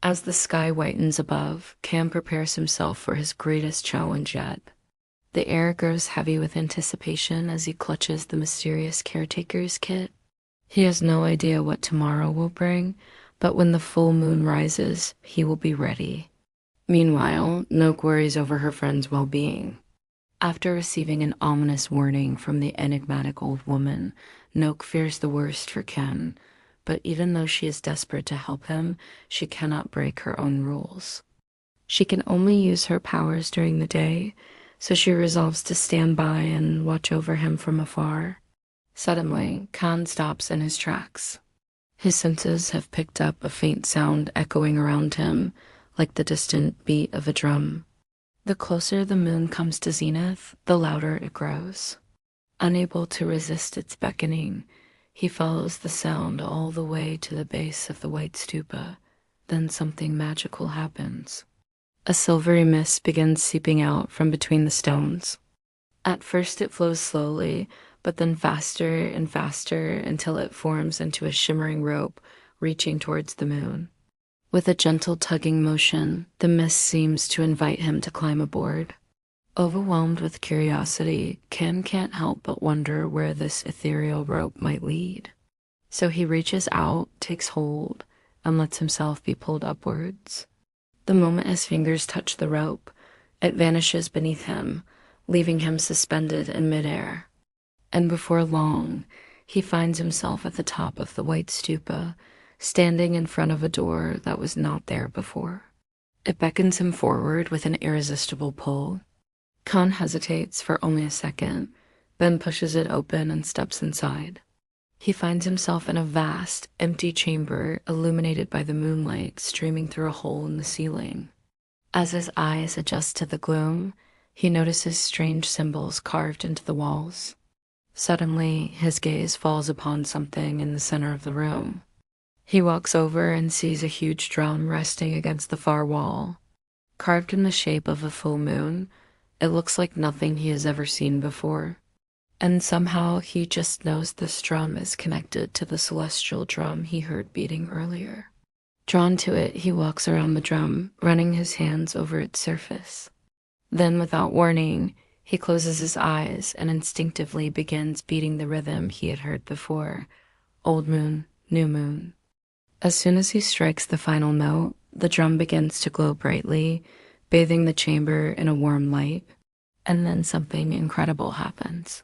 As the sky whitens above, Cam prepares himself for his greatest challenge yet. The air grows heavy with anticipation as he clutches the mysterious caretaker's kit. He has no idea what tomorrow will bring, but when the full moon rises, he will be ready. Meanwhile, Noak worries over her friend's well-being. After receiving an ominous warning from the enigmatic old woman, Noak fears the worst for Ken, but even though she is desperate to help him, she cannot break her own rules. She can only use her powers during the day, so she resolves to stand by and watch over him from afar. Suddenly, Khan stops in his tracks. His senses have picked up a faint sound echoing around him, like the distant beat of a drum. The closer the moon comes to zenith, the louder it grows. Unable to resist its beckoning, he follows the sound all the way to the base of the white stupa. Then something magical happens. A silvery mist begins seeping out from between the stones. At first it flows slowly, but then faster and faster until it forms into a shimmering rope reaching towards the moon. With a gentle tugging motion, the mist seems to invite him to climb aboard. Overwhelmed with curiosity, Kim can't help but wonder where this ethereal rope might lead. So he reaches out, takes hold, and lets himself be pulled upwards. The moment his fingers touch the rope, it vanishes beneath him, leaving him suspended in midair. And before long, he finds himself at the top of the white stupa, standing in front of a door that was not there before. It beckons him forward with an irresistible pull. Khan hesitates for only a second, then pushes it open and steps inside. He finds himself in a vast, empty chamber illuminated by the moonlight streaming through a hole in the ceiling. As his eyes adjust to the gloom, he notices strange symbols carved into the walls. Suddenly, his gaze falls upon something in the center of the room. He walks over and sees a huge drum resting against the far wall. Carved in the shape of a full moon, it looks like nothing he has ever seen before. And somehow he just knows this drum is connected to the celestial drum he heard beating earlier. Drawn to it, he walks around the drum, running his hands over its surface. Then, without warning, he closes his eyes and instinctively begins beating the rhythm he had heard before. Old moon, new moon. As soon as he strikes the final note, the drum begins to glow brightly, bathing the chamber in a warm light. And then something incredible happens.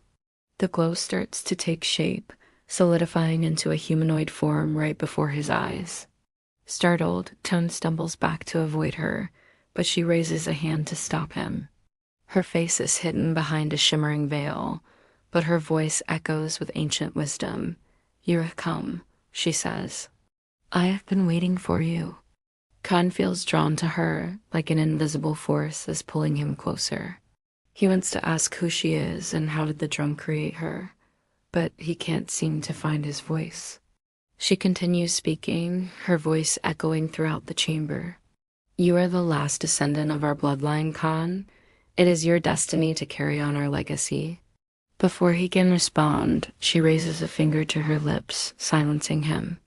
The glow starts to take shape, solidifying into a humanoid form right before his eyes. Startled, Tone stumbles back to avoid her, but she raises a hand to stop him. Her face is hidden behind a shimmering veil, but her voice echoes with ancient wisdom. "You have come," she says. "I have been waiting for you." Khan feels drawn to her, like an invisible force is pulling him closer. He wants to ask who she is and how did the drum create her, but he can't seem to find his voice. She continues speaking, her voice echoing throughout the chamber. "You are the last descendant of our bloodline, Khan. It is your destiny to carry on our legacy." Before he can respond, she raises a finger to her lips, silencing him.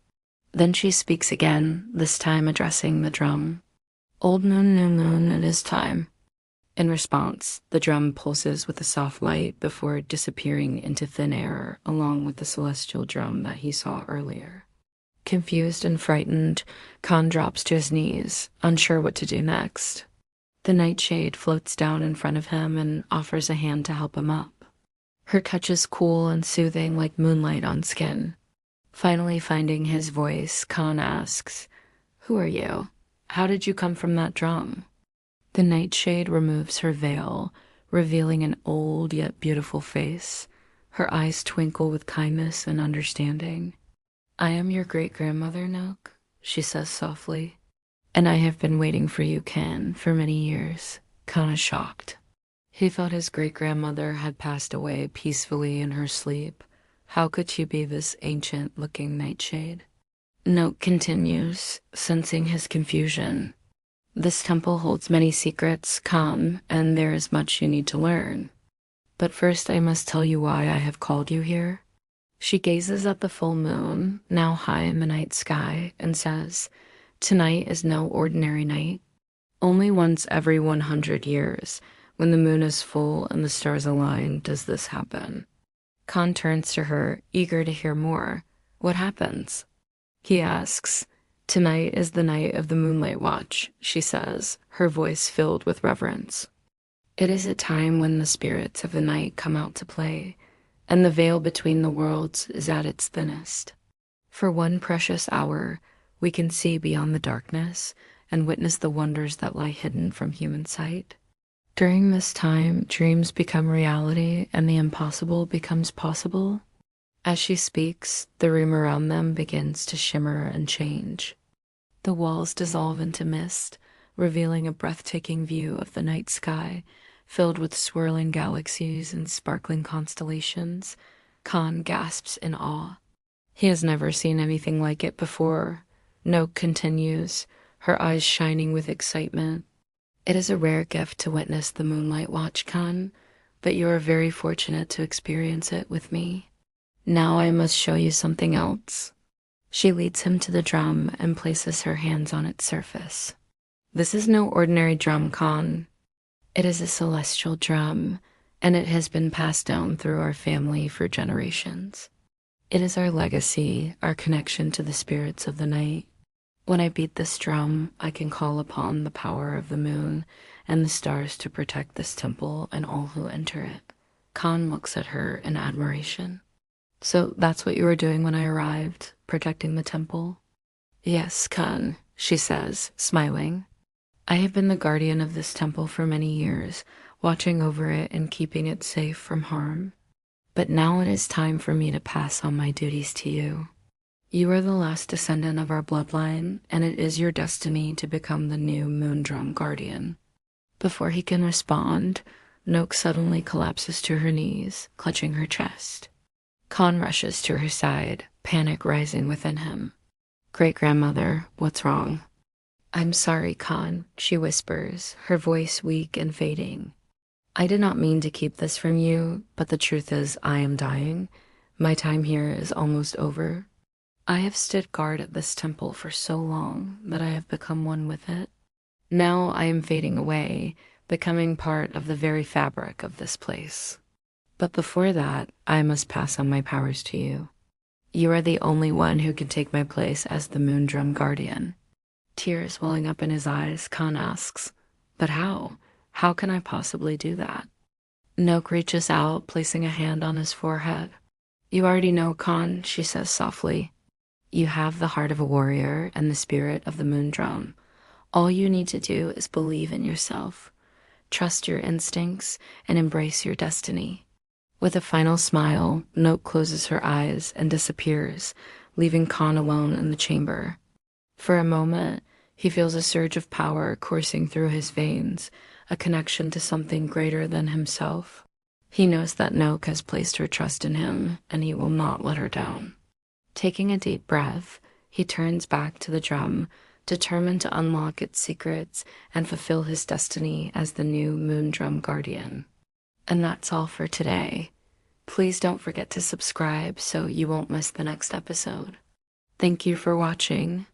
Then she speaks again, this time addressing the drum. "Old moon, new moon, it is time." In response, the drum pulses with a soft light before disappearing into thin air along with the celestial drum that he saw earlier. Confused and frightened, Khan drops to his knees, unsure what to do next. The nightshade floats down in front of him and offers a hand to help him up. Her touch is cool and soothing like moonlight on skin. Finally finding his voice, Khan asks, "Who are you? How did you come from that drum?" The nightshade removes her veil, revealing an old yet beautiful face. Her eyes twinkle with kindness and understanding. "I am your great-grandmother, Noak," she says softly. "And I have been waiting for you, Ken, for many years." Khan is shocked. He thought his great-grandmother had passed away peacefully in her sleep. How could she be this ancient-looking nightshade? Noak continues, sensing his confusion. "This temple holds many secrets. Come, and there is much you need to learn. But first I must tell you why I have called you here." She gazes at the full moon, now high in the night sky, and says, Tonight is no ordinary night. Only once every 100 years, when the moon is full and the stars align, does this happen. Khan turns to her, eager to hear more. What happens? He asks. Tonight is the night of the Moonlight Watch, she says, her voice filled with reverence. It is a time when the spirits of the night come out to play, and the veil between the worlds is at its thinnest. For one precious hour, we can see beyond the darkness and witness the wonders that lie hidden from human sight. During this time, dreams become reality and the impossible becomes possible. As she speaks, the room around them begins to shimmer and change. The walls dissolve into mist, revealing a breathtaking view of the night sky, filled with swirling galaxies and sparkling constellations. Khan gasps in awe. He has never seen anything like it before. Noke continues, her eyes shining with excitement. It is a rare gift to witness the Moonlight Watch, Khan, but you are very fortunate to experience it with me. Now I must show you something else. She leads him to the drum and places her hands on its surface. This is no ordinary drum, Khan. It is a celestial drum, and it has been passed down through our family for generations. It is our legacy, our connection to the spirits of the night. When I beat this drum, I can call upon the power of the moon and the stars to protect this temple and all who enter it. Khan looks at her in admiration. So that's what you were doing when I arrived, protecting the temple? Yes, Khan, she says, smiling. I have been the guardian of this temple for many years, watching over it and keeping it safe from harm. But now it is time for me to pass on my duties to you. You are the last descendant of our bloodline, and it is your destiny to become the new Moondrum Guardian. Before he can respond, Noke suddenly collapses to her knees, clutching her chest. Khan rushes to her side, panic rising within him. Great-grandmother, what's wrong? I'm sorry, Khan, she whispers, her voice weak and fading. I did not mean to keep this from you, but the truth is I am dying. My time here is almost over. I have stood guard at this temple for so long that I have become one with it. Now I am fading away, becoming part of the very fabric of this place. But before that, I must pass on my powers to you. You are the only one who can take my place as the Moondrum Guardian. Tears welling up in his eyes, Khan asks, but how? How can I possibly do that? Noke reaches out, placing a hand on his forehead. You already know, Khan, she says softly. You have the heart of a warrior and the spirit of the Moondrum. All you need to do is believe in yourself, trust your instincts, and embrace your destiny. With a final smile, Noke closes her eyes and disappears, leaving Khan alone in the chamber. For a moment, he feels a surge of power coursing through his veins, a connection to something greater than himself. He knows that Noke has placed her trust in him, and he will not let her down. Taking a deep breath, he turns back to the drum, determined to unlock its secrets and fulfill his destiny as the new Moondrum Guardian. And that's all for today. Please don't forget to subscribe so you won't miss the next episode. Thank you for watching.